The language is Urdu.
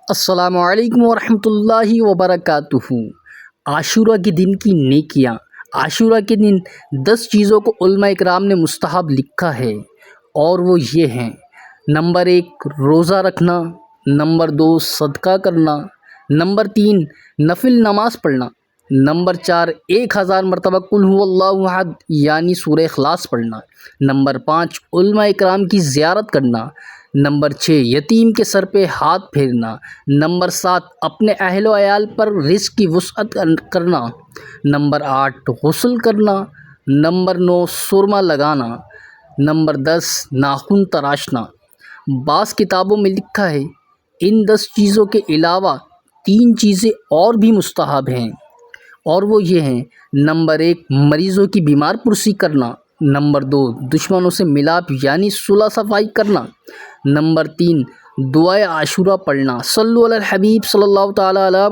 السلام علیکم ورحمۃ اللہ وبرکاتہ۔ عاشورہ کے دن کی نیکیاں۔ عاشورہ کے دن 10 چیزوں کو علماء اکرام نے مستحب لکھا ہے، اور وہ یہ ہیں: نمبر 1 روزہ رکھنا، نمبر 2 صدقہ کرنا، نمبر 3 نفل نماز پڑھنا، نمبر 4 1000 مرتبہ قل هو اللہ احد یعنی سورہ اخلاص پڑھنا، نمبر 5 علماء اکرام کی زیارت کرنا، نمبر 6 یتیم کے سر پہ ہاتھ پھیرنا، نمبر 7 اپنے اہل و عیال پر رزق کی وسعت کرنا، نمبر 8 غسل کرنا، نمبر 9 سرما لگانا، نمبر 10 ناخن تراشنا۔ بعض کتابوں میں لکھا ہے ان 10 چیزوں کے علاوہ 3 چیزیں اور بھی مستحب ہیں، اور وہ یہ ہیں: نمبر 1 مریضوں کی بیمار پرسی کرنا، نمبر 2 دشمنوں سے ملاپ یعنی صلح صفائی کرنا، نمبر 3 دعائے عاشورہ پڑھنا۔ صلو علی الحبیب صلی اللہ تعالی علیہ